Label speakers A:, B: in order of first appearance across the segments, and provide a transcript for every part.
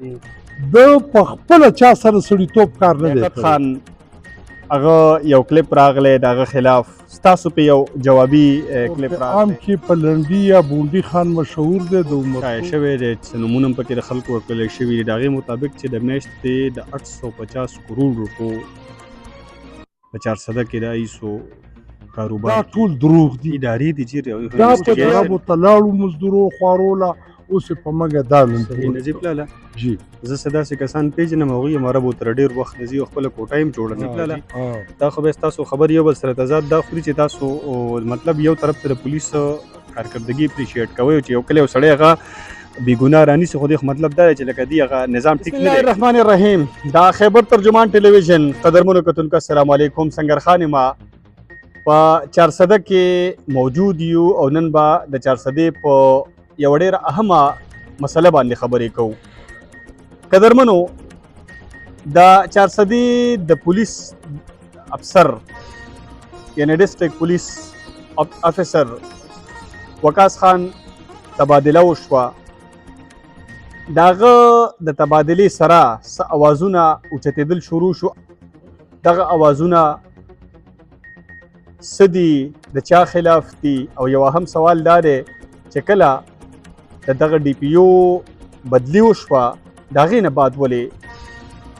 A: د په خپله چا سره سړیتوب کار نه دی
B: لیاقت خان هغه یو کلیپ راغلی د هغه خلاف ستاسو په یو جوابي کلیپ
A: عام
B: راغلی
A: کې په لنډي یا بونډي خان مشهور دی د عمر
B: شایع شوی دی چې نومونه هم پکې د خلکو ورکړلی شوي دي د هغې مطابق چې د میاشتې د 850 کروڑ روپو په 400 کې د ایسو
A: دا
B: کاروبار
A: ټول دروغ دي
B: ادارې دي چې
A: دا په جرابو ته لاړو مزدورو خواروله اوس یې په مګه دا
B: صحیح نجیب لاله
A: جی
B: زه څه داسې کسان پیژنم هغوی یې عربو تر ډېر وخت نه ځي او خپله کوټه هم جوړه نجیب لاله دا خو بیا ستاسو خبر یو بل سره تضاد دا خوري چې تاسو مطلب یو طرف ته د پولیسو کارکردګي اپریشیټ کوئ چې یو کله یو سړی هغه بېګناه رانیسي خو دې مطلب دا دی چې لکه دی هغه نظام ټیک نه دی. بسم الله الرحمن الرحیم دا خیبر ترجمان ټلویزیون قدرمنو کتونکو السلام علیکم سنگر خان ما په 400 کې موجود یو او نن به د 400 په یو ډېره اهمه مسله باندې خبرې کوو. قدرمنو د 400 د پولیس افسر یعنی ډسټرکټ پولیس افسر وقاص خان تبادله وشوه. د هغه د تبادلې سره څه اوازونه اوچتېدل شروع شو. دغه اوازونه څه دي د چا خلاف دي او یو اهم سوال دا دی چې کله د دغه ډي پي او بدلی وشوه د هغې نه بعد ولې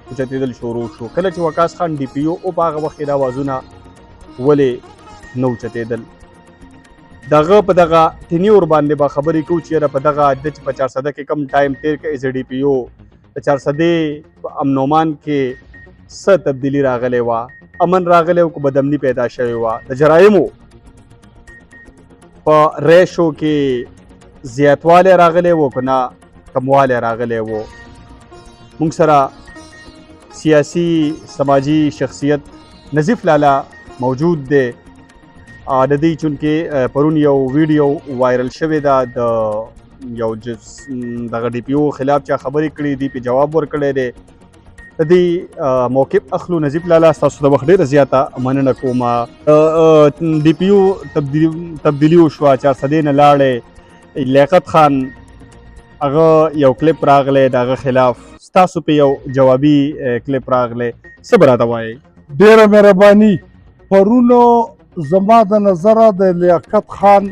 B: اوچتېدل شروع شو. کله چې وقاص خان ډي پي او په هغه وخت کې دا اوازونه ولې نه اوچتېدل د هغه په دغه ټینیور باندې به خبرې کوو چې یاره په دغه د چې په 400 کې کم ټایم تیر کړی ایز ډي پي او د 400 په امن امان کې څه تبدیلي راغلی وه امن راغلی و که بدامني پیدا شوې وه د جرایمو په ریشو کې زیاتوالی راغلی و که نه کموالی راغلی و. موږ سره سیاسي سماجي شخصیت نظیف لالا موجود دی. د دې چونکې پرون یو ویډیو وایرل شوې ده د یو دغه ډي پي او خلاف چا خبرې کړي دي په جواب ورکړی دی. د دې موقف اخلو نظیف لالا ستاسو د وخت ډېره زیاته مننه کوم. ډي پي او تبدیلي وشوه 400 نه لاړې لیاقت خان هغه یو کلیپ راغلی د هغه خلاف ستاسو په یو جوابي کلیپ راغلی څه به راته وایئ؟
A: ډېره مهرباني. پرونو زما د نظره د لیاقت خان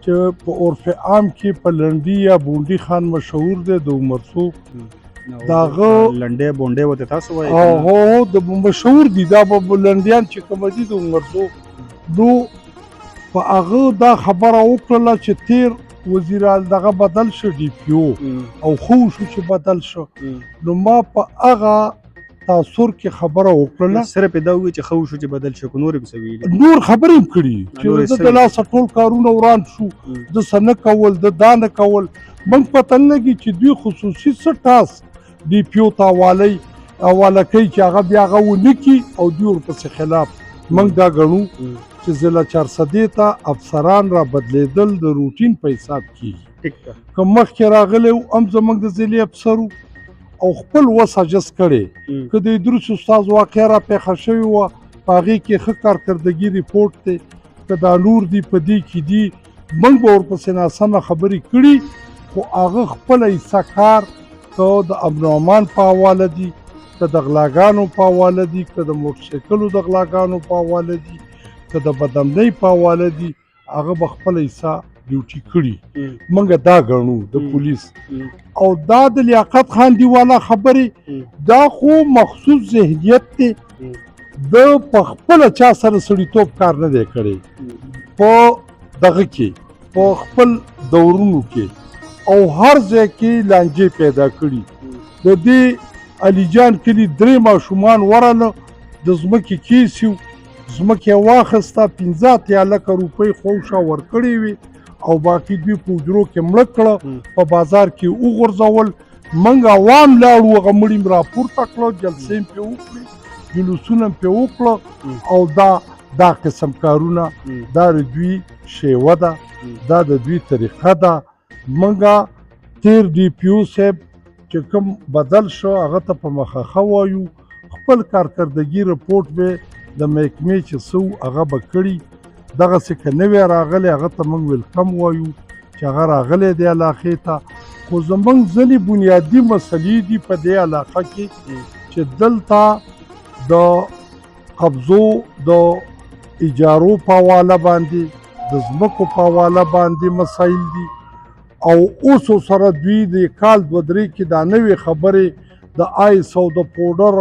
A: چې په عرف عام کې په لنډي یا بونډي خان مشهور دی د عمرڅوک د هغه
B: لنډی بونډی ورته تاسو وایئ
A: هو د مشهور دي دا به لنډیان چې کوم دي د عمرڅوک نو په هغه دا خبره وکړله چې تیر وزیر دغه بدل شو ډي پي او او خو شو چې بدل شو نو ما په هغه تاثر کې خبره وکړله
B: صرف دا ووایي چې ښه شو چې بدل شو که نور هم څه ویلي
A: نور خبرې هم کړي چې زه د لاسه ټول کارونه وران شو د څه نه کول د دا نه کول موږ پته نه لګي چې دوی خصوصي څه ټاسک ډي پي او ته حواله کوي چې هغه بیا هغه ونه کړي او دوی ورپسې خلاف موږ دا ګڼو چې ضلع 400 ته افسران را بدلیدل د روټین په حساب کېږي. که مخکې راغلی و هم زموږ د ضلعي افسر او خپل وس اجس کړی که د ادریس استاد واقعه را پېښه شوې وه په هغې کې ښه کارکردګي ریپورټ دی که دا نور دي په دې کې دي موږ به ورپسې ناسمه خبرې کړي خو هغه خپله حصه کار که د امن و امان په حواله دي که د غلاګانو په حواله دي که د موټرسایکلو د غلاګانو په حواله دي که د بدامنۍ په حواله دي هغه به خپله حصه ډیوټي کړي موږ دا ګڼو د پولیس. او دا د لیاقت خان دیواله خبرې دا خو مخصوص ذهنیت دی د په خپله چا سره سړیتوب کار نه دی کړی په دغه کې په خپل دورونو کې او هر ځای کې لانجې پیدا کړي. د دې علي جان کلي 3 ماشومان ورله د ځمکې کیس یو ځمکې واخیسته 15 لکه روپۍ خوشه ورکړې وي او باقي دوی په حجرو کې مړه کړه په بازار کې وغورځول. موږ عوام لاړو هغه مړي م راپورته کړه جلسې م پرې وکړې جلوسونه م پرې وکړه او دا قسم کارونه دا د دوی شیوه ده دا د دوی طریقه ده. موږ تیر ډي پي او صاحب چې کوم بدل شو هغه ته په مخه وایو خپل کارکردګي رپورټ به د محکمې چې څه هغه به کړي دغسې که نوی راغلی هغه ته موږ ویلکم وایو چې هغه راغلی دی علاقې ته خو زمونږ ځینې بنیادي مسلې دي په دې علاقه کې چې دلته د قبضو د اجارو په حواله باندې د ځمکو په حواله باندې مسایل دي او اوس سره دوی د کال 2-3 کې دا نوې خبرې د آیس او د پوډر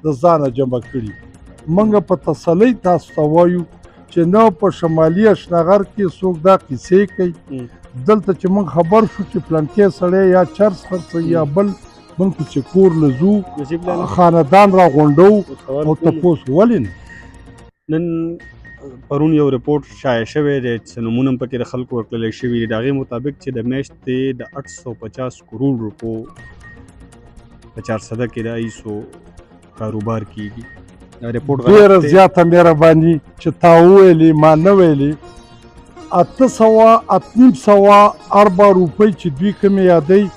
A: د ځانه جمع کړي. موږ په تسلۍ تاسو ته وایو چې نه په شمالي اشنغر کې څوک دا کیسې کوي. دلته چې موږ خبر شو چې پلانکې سړی یا چرس خرڅوي یا بل موږ پسې کور له ځو خاندان را غونډو او تپوس ولې نه.
B: نن پرون یو رپورټ شایع شوی دی چې نومونه هم پکې د خلکو ورکړلی شوي دي. د هغې مطابق چې د میاشتې د 850 کروڑ روپو په 400 کې د ایسو کاروبار کیږي. دا رپورټ
A: ډېره زیاته مهرباني چې تا وویلې ما نه ویلې. 800 روپۍ چې دوی کومې یادوي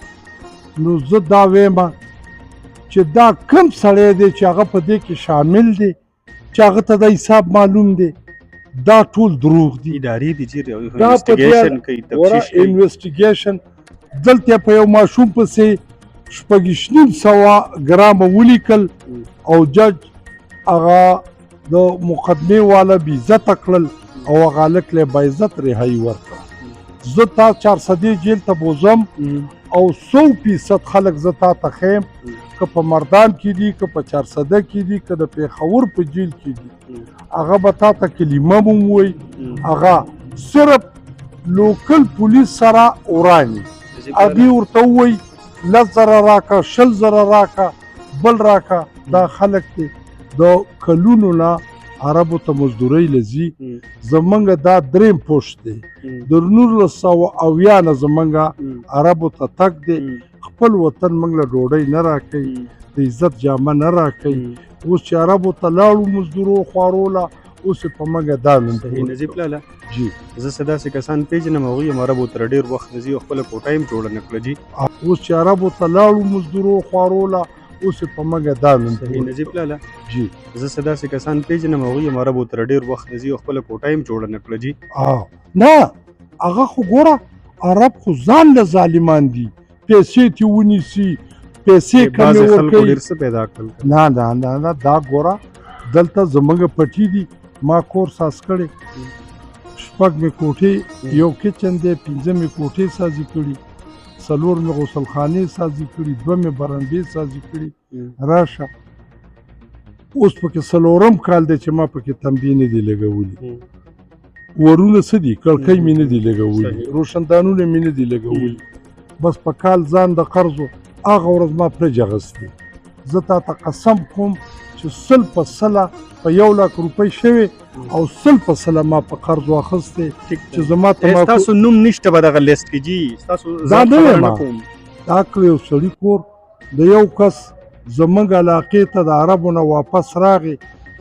A: نو زه دا وایم چې دا کم سړی دی چې هغه په دې کې شامل دی چې هغه ته د حساب معلوم دی. دا ټول دروغ دي.
B: ادارې دي چې انویسټیګیشن کوي تفتیش کوي.
A: انویسټیګیشن دلته په یو ماشوم پسې 6.5 ګرامه ولیکل او جج هغه د مقدمې والا بې عزته کړل او هغه هلک له باعزت رهایي ورکړه. زه تا 400 جیل ته بوځم او 100% خلک زه تا ته ښیم که په مردان کې دي که په 400 کې دي که د پېښور په جیل کې دي. هغه به تا ته کلمه هم ووایي. هغه صرف لوکل پولیس سره وراني هغې ورته ووایي 10,000 راکه 20,000 راکه بل راکه. دا خلک دی د کلونو نه عربو ته مزدورۍ لځي. زمونږ دا دریم پوشت دی. د 1980 نه زمونږ عربو ته تګ دی. خپل وطن موږ له ډوډۍ نه راکوي د عزت جامه نه راکوي. اوس چې عربو ته لاړو مزدورو خواروله اوس یې په موږ دا نوم
B: نظیب لاله
A: جی
B: زه څه داسې کسان پېژنم هغوی هم عربو ته ډېر وخت نه ځي او خپله کوټه یې هم جوړه نه کړه. جي
A: اوس چې عربو ته لاړو مزدورو خواروله اوس یې په موږ دا نوم
B: نظیب لاله
A: جی
B: زه څه داسې کسان پېژنم هغوی هم عربو ته ډېر وخت نه ځي او خپله کوټه یې هم جوړه نه کړه. جي
A: نه هغه خو ګوره عرب خو ځان له ظالمان دي. پیسې تې ونیسي پیسې کمې ورکوي.
B: ډېر څه پیدا کړل.
A: نه نه نه نه دا ګوره دلته زمونږ پټي دي. ما کور ساز کړی 6 مې کوټې یو کچن دی 5 مې کوټې سازي کړي 4 مې غسلخانې سازي کړي 2 مې برندې سازي کړي. راشه اوس پکې 4م کال دی چې ما پکې تنبیه نه دي لګولي. ورونه څه دي کړکۍ مې نه دي لګولي روشندانونه مې نه دي لګولي. بس په کال ځان د قرضو هغه ورځ ما پرج اخیستی. زه تا ته قسم کوم چې 100% په 1 لک روپۍ شوې او 100% ما په قرض واخیستی چې زما ته
B: ستاسو نوم نشته په دغه لیست کې. جي ستاسو
A: دا نه یم دا کله یو سړي کور د یو کس زمونږ علاقې ته د عربو نه واپس راغی.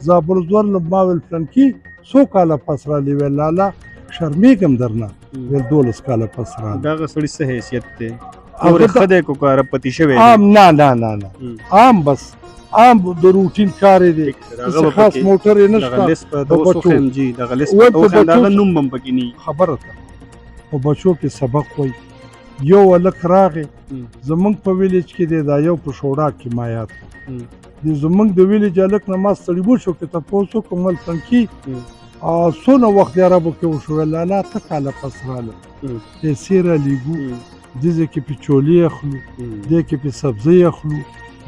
A: زابلزور له ما ویل فلانکي څو کاله پس رالی ویل لالا شرمېږم درنه ویل 12 کاله پس رالی.
B: دغه سړي څه حیثیت دی اورې ښه دی که عرب پتی شوی دی؟
A: عام نه نه نه نه عام بس عام د روټین کار دی. خاص موټر یې نشته.
B: دغه لیست په دغه نوم هم پکې نه
A: خبره ده. په بچو کې سبق وایي. یو هلک راغی زمونږ په ویلیج کې دی دا یو په شوړا کې ما یاد دی. زمونږ د ویلیج هلک نه ما ستړي وشو کې تپوس وکړم ول فلانکي څونه وخت د عربو کې وشو ویل لالا ته کاله پس راله پیسې رالیږو دې ځای کې پې چولې اخلو دې کې پې سبزۍ اخلو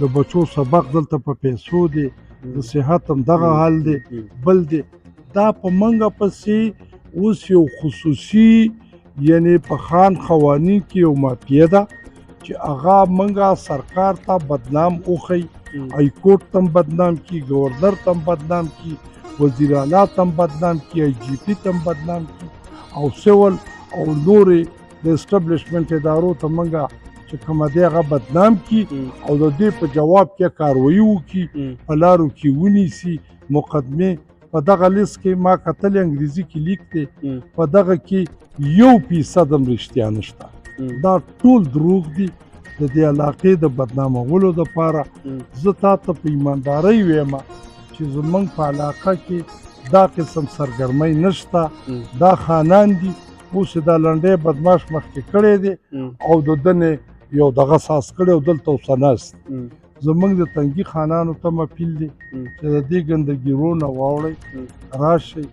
A: د بچو سبق دلته په پیسو دی د صحت هم دغه حال دی بل دی. دا په منګه پسې اوس یو خصوصي یعنی په خان قوانین کې یو مافیه ده چې هغه منګه سرکار ته بدنام وښی. های کورټ ته هم بدنام کی گورنر ته هم بدنام کی وزیر اعلی ته هم بدنام کی آی جی پی ته هم بدنام کی او سیول او نورې د اسټابلیشمنټ ادارو ته منګه چې کومه دی هغه بدنام کی او د دې په جواب کې کاروایي وکړي په لارو کې ونیسي. مقدمې په دغه لیست کې ما کتل انګریزي کې لیک دی په دغه کې 1% هم رښتیا نشته. دا ټول دروغ دي د دې علاقې د بدنامولو دپاره. زه تا ته په ایماندارۍ وایم چې زمونږ په علاقه کې دا قسم سرګرمۍ نشته. دا خانان دي اوس دا لنډی بدماش مخکې کړی دی او د دنې یو دغه ساس کړی او دلته اوسه ناست زمونږ د تنګي خانانو ته اپیل دی چې د دې ګندګیرونه واوړئ راشئ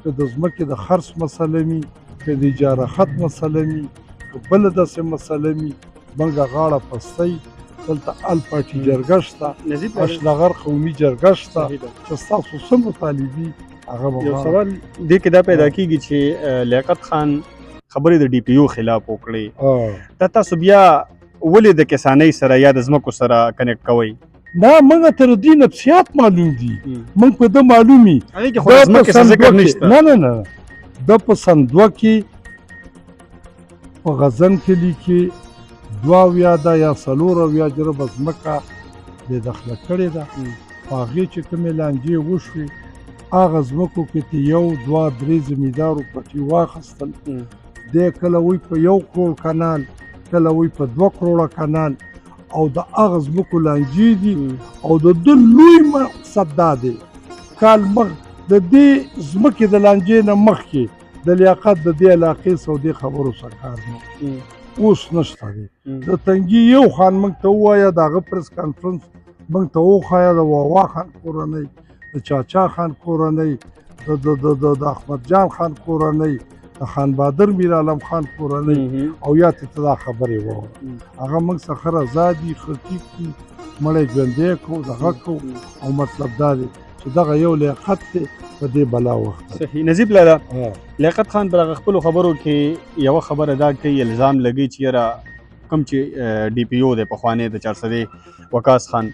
A: که د ځمکې د خرڅ مسله وي که د اجاره خط مسله وي که بله داسې مسله وي موږ غاړه پستی دلته ال پارټي جرګه شته اشنغر قومي جرګه شته چې ستاسو څه مطالبي هغه
B: یو سوال دې کې دا پیدا کېږي چې لیاقت خان خبرې د ډي پی او خلاف وکړې دا تاسو بیا ولې د کسانۍ سره یا د ځمکو سره کنیکټ کوئ
A: نه موږ تر دې نفسیات معلوم دي موږ په ده معلومي نه نه نه د په سندوه کې په غزن کلي کې 2 ده یا 4 جربه ځمکه د دخله کړې ده په هغې چې کومې لانجې وشوې هغه ځمکو کې ته 1 2 3 زمیندارو پټي واخیستل دی کله وی په 1 کروڑ کانال کله وی په 2 کروڑه کانال او د هغه ځمکو لانجې دي او د ده لوی مقصد دا دی کال مخ د دې ځمکې د لانجې نه مخکې د لیاقت د دې علاقې سعودي خبرو سره کار نه اوس نشته دی د تنګي یو خان موږ ته ووایه د هغه پریس کانفرنس موږ ته وښایه د واوا خان کورنۍ د چاچا خان کورنۍ د احمد جان خان کورنۍ د خان بهادر میر عالم خان کورنۍ او یا ته دا خبرې واوره هغه موږ څخه رضا دي خطیب دي مړی ژوندی کړو دغه کړو او مطلب دا دی چې دغه یو لیاقت دی په دې بلا وخت
B: صحیح نجیب لالا لیاقت خان پر هغه خپلو خبرو کې یوه خبره دا کوي الزام لګوي چې یاره کوم چې ډي پی او دی پخوانی د 400 وقاص خان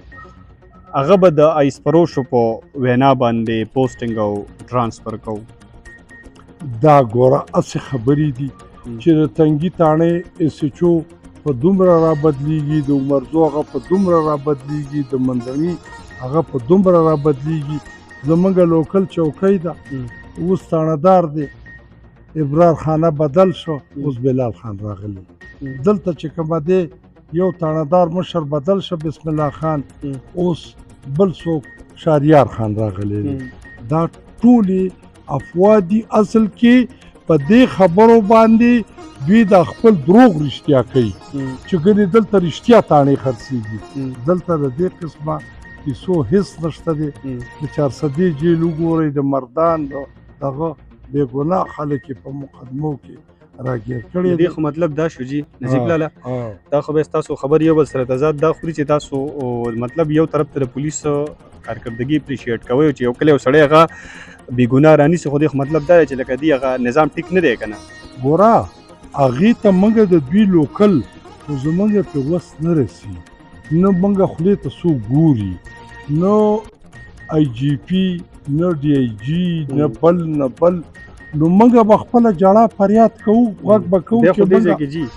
B: هغه به د ایسپروشو په وینا باندې پوسټینګ او ټرانسفر کوو
A: دا ګوره هسې خبرې دي چې د تنګي تاڼې ایس ایچ او په دومره را بدلیږي د عمرزو هغه په دومره را بدلیږي د مندني هغه په دومره را بدلیږي زمونږ لوکل چوکۍ ده اوس تاڼهدار دی ابرار خانه بدل شو اوس بلال خان راغلی دلته چې کومه دی یو تاڼهدار مشر بدل شو بسم الله خان اوس بل څوک شهریار خان راغلی دا ټولې افوا دي اصل کې په دې خبرو باندې دوی د خپل دروغ رښتیا کوي چې ګنې دلته رښتیا تاڼې خرڅېږي دلته د دې قسمه کیسو هیڅ نشته دی د 400 جیل وګورئ د مردان دغه بې ګناه خلک یې په مقدمو کې راګیر کړي
B: دي خو مطلب دا شو جی نجیب لالا دا خو بس تاسو خبر یو بل سره تضاد دا خوري چې تاسو مطلب یو طرف ته د پولیس کارکردګي اپریشیټ کوي چې یو کله سړی هغه بې ګناه رانیسي خو دې مطلب دا دی چې لکه دی هغه نظام ټیک نه دی که نه
A: ګوره هغې ته موږ د دوی لوکل خو زموږ پرې وس نه رسي نه موږ خولې ته څوک ګوري نو آی جی پی نه ډي آی جي نه بل نو موږ به خپله جړه فریاد کوو غږ به کوو چې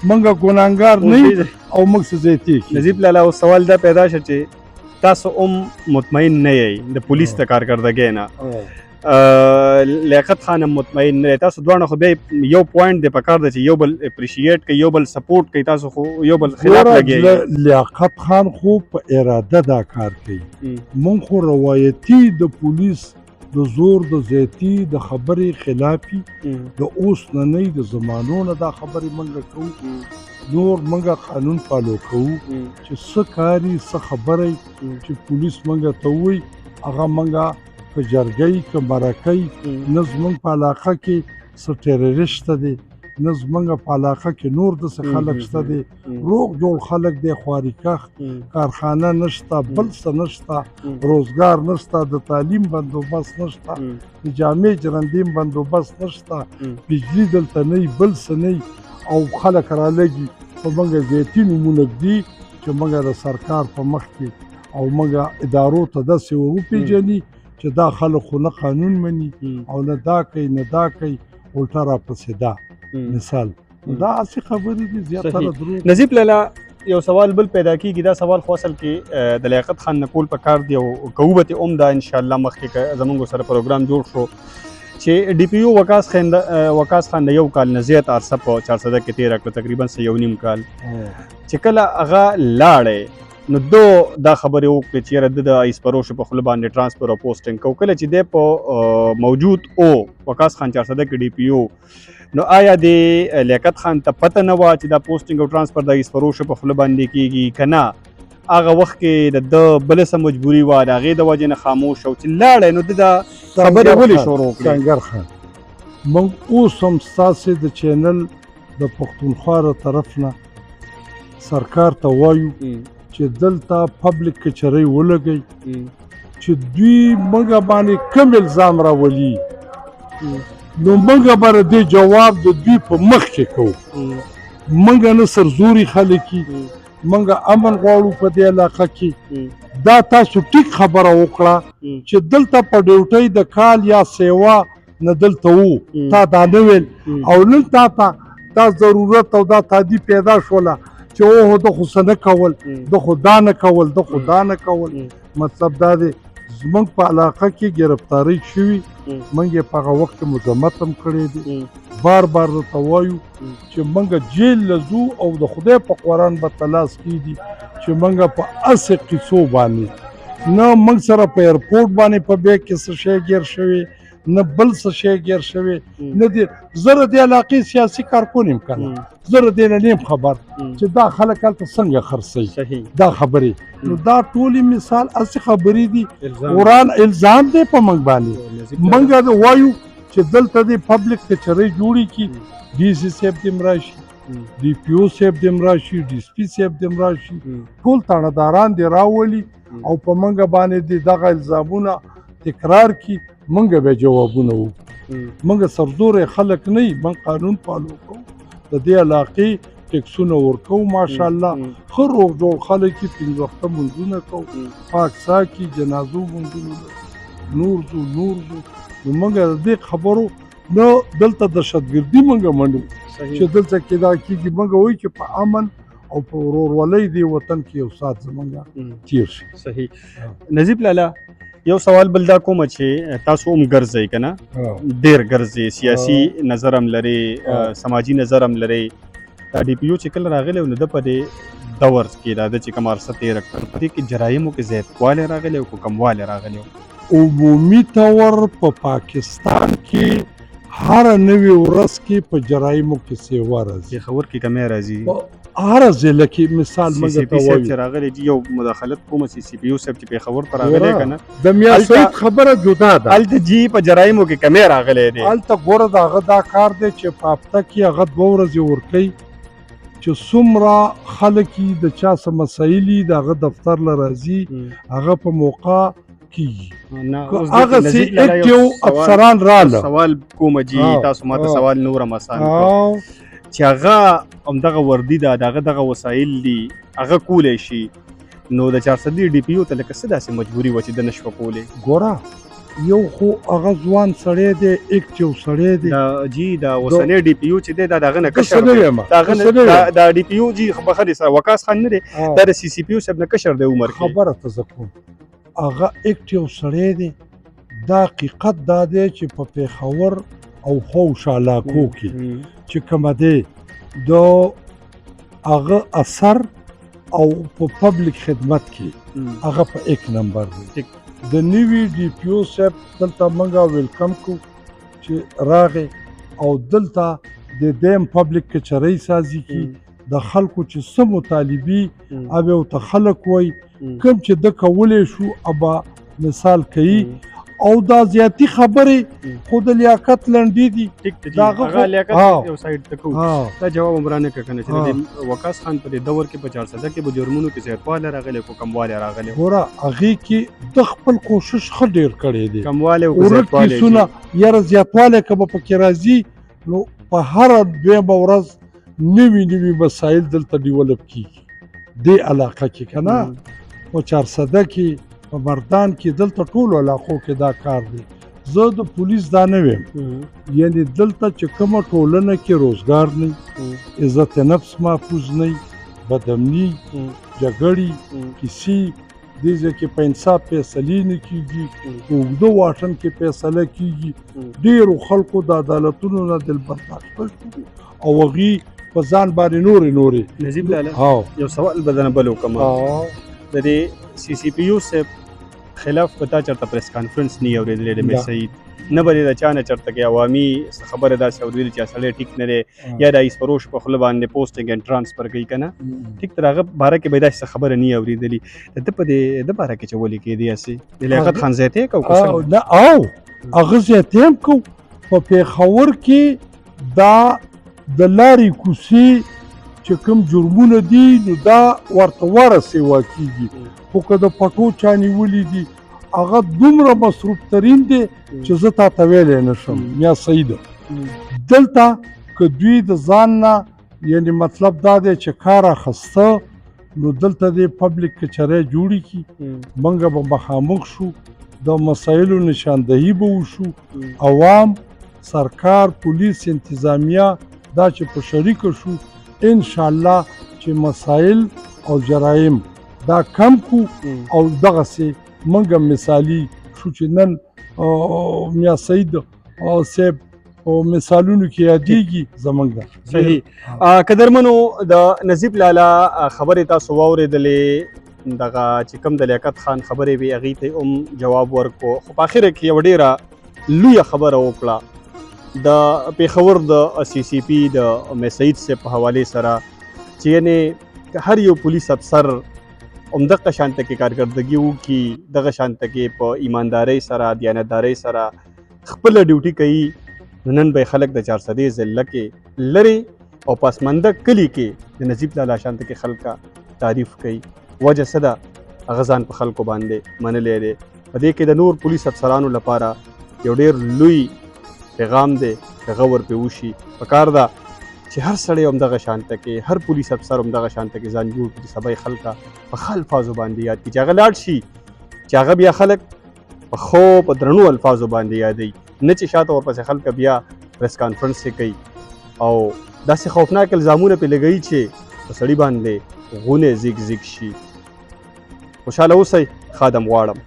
A: موږ ګناهګار نه او موږ څه زیاتې کړي
B: نجیب لالا اوس سوال دا پیدا شو چې تاسو مطمئن نه یئ د پولیس د کارکردګۍ نه لیاقت خان مطمئن نه تاسو دواړه خو بیا یو پوینټ دی پکار دی چې یو بل اپریشیټ کوي یو بل سپورټ کوي تاسو خو یو بل خلاف لګیږئ
A: لیاقت خان خو په اراده دا کار کوي مونږ خو روایتي د پولیس د زور د زیاتی د خبرې خلافي د اوس ننۍ د زمانو نه دا خبرې مونږ کوو نور مونږ قانون فالو کوو چې څه کاري څه خبرې چې پولیس مونږ ته ووایي هغه مونږ په جرګۍ که مرکۍ نه زمونږ په علاقه کې څه ټیرریسټ دی نه زمونږ په علاقه کې نور داسې خلک شته دی روغ جوړ خلک دی خوارکخ کارخانه نشته بل څه نشته روزګار نشته د تعلیم بندوبست نشته د جامع جرندیم بندوبست نشته بجلی دلته نه بل څه نه او خلک رالګي په موږ زیاتي نومونه ږدي چې موږ د سرکار په مخ کې او موږ ادارو ته داسې وپېژني چې دا خلک خو نه قانون مني او نه دا کوي نه دا کوي الټا راپسې دا مثال دا هسې خبرې دي زیاتره دروغ
B: نجیب لالا یو سوال بل پیدا کېږي دا سوال خو اصل کې د لیاقت خان نه کول پکار دی او کوو به ته دا انشاءالله مخکې زموږ سره پروګرام جوړ شو چې ډي پی او وقاص خان د یو کال نه زیات عرصه په 400 کې تېره کړه تقریبا 1.5 کال چې کله هغه لاړی نو دو دا خبرې وکړې چې یاره د ایس فروش په خوله باندې ټرانسفر او پوسټینګ کو کله چې دی په موجود او وقاص خان 400 کې ډي پی او نو آیا د لیاقت خان ته پته نه وه چې دا پوسټینګ او ټرانسفر د ایس فروش په خوله باندې کېږي که نه هغه وخت کې د بله څه مجبوري وه د هغې د وجې نه خاموش او چې لاړی نو د خبرې ولې شروع کړې
A: سنګر خان موږ اوس هم ستاسې د چینل د پښتونخوا له طرف نه سرکار ته وایو چې دلته پبلک کچرۍ ولګئ چې دوی موږ باندې کوم الزام راولي نو موږ به د دې جواب د دوی په مخ کې کوو موږ نه سرزوري خلک موږ امن غواړو په دې علاقه کې دا تاسو ټیک خبره وکړه چې دلته په ډیوټۍ د کال یا سیوا نه دلته وو تا دا نه ویل او نن تا دا ضرورت او دا تادی پیدا شوله چې اوه د خو څه نه کول د خو دا نه کول د خو دا نه کول مطلب دا دی زمونږ په علاقه کې ګرفتارۍ شوي موږ یې په هغه وخت کې مذمت هم کړی دی بار بار درته وایو چې موږ جیل له ځو او د خدای په قرآن به تلاس کېږي چې موږ په هسې قصو باندې نه موږ سره په ایرپورټ باندې په بیګ کې څه شی ګیر شوی نه بل څه شی ګیر شوی نه دی زه د دې علاقې سیاسي کارکون یم که نه زه د دې نه نیم خبر چې دا خلک هلته څنګه خرڅوي دا خبرې نو دا ټولې مثال هسې خبرې دي قرآن الزام دی په موږ باندې موږ وایو چې دلته د پبلک کچرۍ جوړې کړي ډي سي صاحب دې هم راشي ډي پي او صاحب دې هم راشي ډي اس پي صاحب دې هم راشي ټول تاڼهداران دې راولي او په موږ باندې دې دغه الزامونه تکرار کړي موږ به جوابونه وکړو موږ سرزوري خلک نه یو موږ قانون فالو کوو د دې علاقې ټیکسونه ورکوو ماشاءالله ښه روغ جوړ خلک یې پنځه وخته لمونځونه کوو پاک ساکي جنازو لمونځونه نور ځو نو موږ د دې خبرو نه دلته دهشتګردي موږ منو چې دلته کې دا کېږي موږ وایو چې په امن او په ورورولۍ دې وطن کې یو ساعت زموږ تیر شي
B: صحیح نظیب لالا یو سوال بل دا کوم چې تاسو هم ګرځئ که نه ډېر ګرځئ سیاسي نظر هم لرئ سماجي نظر هم لرئ دا ډي پي او چې کله راغلی و نو ده په دې دور کې دا ده چې کوم عرصه تېره کړه په دې کې جرایمو کې زیاتوالی راغلی او کموالی راغلی و
A: عمومي طور په پاکستان کې هر نوې ورځ کې په جرایمو کې سیوا راځي
B: پېښور کې کمی راځي
A: هر ضلع کې مثال موږ ته وایو
B: چې راغلی یو مداخلت کوم سی سی پي او صاحب چې پېښور ته راغلی که نه
A: د میا سعید خبره جدا ده
B: هلته جي په جرایمو کې کمی راغلی دی
A: هلته ګوره د هغه دا کار دی چې په هفته کې هغه 2 ورځې ورکوي چې څومره خلک د چا څه مسایل د هغه دفتر له راځي هغه په موقع کیږي هغه سي اکټیو افسران رااله
B: سوال کوم جی تاسو ماته سوال نور مسان چې هغه همدغه وردي ده دغه وسایل دي هغه کولی شي نو د 400 ډي پي او ته لکه څه داسې مجبوري وه چې ده نشوه کولی
A: ګوره یو خو هغه ځوان سړی دی اکټیو سړی دی
B: جی دا اوسنی ډي پي او چې دی دا د هغه نه کشر دی دا ډي پي او جي بخر سره وقاص خان نه دی دا د سی سی پي او صاحب نه کشر دی عمر کې
A: خبره ته زه کوم هغه اکټیو سړی دی دا حقیقت دا دی چې په پېښور او خوش علاقو کې چې کومه دی د هغه اثر او په پبلک خدمت کې هغه په 1 نمبر دی د نوي ډي پي او صاحب دلته موږ ویلکم کو چې راغی او دلته د دیم پبلک کچرۍ سازي کې د خلکو چې څه مطالبي ابه او ته خلک وای کوم چې د کولی شو ابا مثال کوي او دا زیاتی خبرې خو د لیاقت لنډې دي
B: دا هغه لیاقت یو سایډ ته کوو دا جواب عمرانه که که نه چې د وقاص خان په دې دور کې په 400 کې به جرمونو کې زیاتوالی راغلی خو کموالی راغلی
A: ګوره هغې کې د خپل کوشش ښه ډېر کړی دی
B: کموالی او
A: زیاتوالی یاره زیاتوالی که به پکې راځي نو په هره دویمه ورځ نوي مسایل دلته ډیولپ کېږي دې علاقه کې که نه په 400 کې په مردان کې دلته ټولو علاقو کې دا کار دی زه د پولیس دا نه ویم یعنی دلته چې کومه ټولنه کې روزګار نه عزت نفس محفوظ نه بدامني جګړې کیسې دې ځای کې په انصاف فیصلې نه کېږي په اوږده واټن کې فیصله کېږي ډېرو خلکو د عدالتونو نه دل برداشته شو او هغې په ځان باندې نورې
B: نظیب لاله یو سوال به درنه بل وکړم د دې سی سی پی یو صاحب خلاف به تا چېرته پریس کانفرنس نه وي اورېدلی د میر سعید نه به دې د چا نه چېرته کې عوامي خبره داسې اورېدلې چې سړی ټیک نه دی یا د ایس فروش په خوله باندې پوسټنګ اینډ ټرانسفر کوي که نه ټیک تر هغه باره کې به یې داسې خبره نه وي اورېدلې د ده په د باره کې چې ولې کېدې هسې د لیاقت خان زیاتی یې کوو
A: نه او هغه زیاتی هم کوو په پېښور کې دا د لارې کوڅې چې کوم جرمونه دي نو دا ورته ورسې واقعېږي خو که د پټو چا نیولي دي هغه دومره مصروف ترین دی چې زه تا ته ویلی نه شم میا سعیده دلته که دوی د ځان نه یعنې مطلب دا دی چې کار اخسته نو دلته د پبلیک کچرۍ جوړې کړي موږ به مخامخ شو د مسایلو نشاندهي به وشو عوام سرکار پولیس انتظامیه دا چې په شریکه شو انشاءالله چې مسایل او جرایم دا کم کو او دغسې موږ مثالي شو چې نن میا سعید صاحب په مثالونو کې یادېږي زموږ
B: صحیح قدرمنو د نظیب لالا خبرې تاسو واورېدلې دغه چې کوم د لیاقت خان خبرې وې هغې ته هم جواب ورکړو خو په اخره کې یوه ډېره لویه خبره وکړه د پېښور د سی سی پي د میر سعید صاحب په حوالې سره چې یعنې هر یو پولیس افسر همدغه شانته کې کارکردګي وکړي دغه شانته کې په ایماندارۍ سره دیانتدارۍ سره خپله ډیوټي کوي نو نن به خلک د 400 ضلع کې لرې او پسمانده کلي کې د نجیب لالا شانته کې خلکه تعریف کوي وجه څه ده هغه ځان په خلکو باندې منلی دی په دې کې د نور پولیس افسرانو لپاره یو ډېر لوی پیغام دی چې هغه ورپې وشي پکار ده چې هر سړی همدغه شانته کې هر پولیس افسر همدغه شانته کې ځان جوړ کړي سبا یې خلکه په ښه الفاظو باندې یاد کړي چې هغه لاړ شي چې هغه بیا خلک په ښو په درنو الفاظو باندې یادوي نه چې شاته ورپسې خلک بیا پریس کانفرنس یې کوي او داسې خوفناک الزامونه پرې لګوي چې په سړي باندې غونې زیګ زیګ شي خوشحاله اوسئ خادم غواړم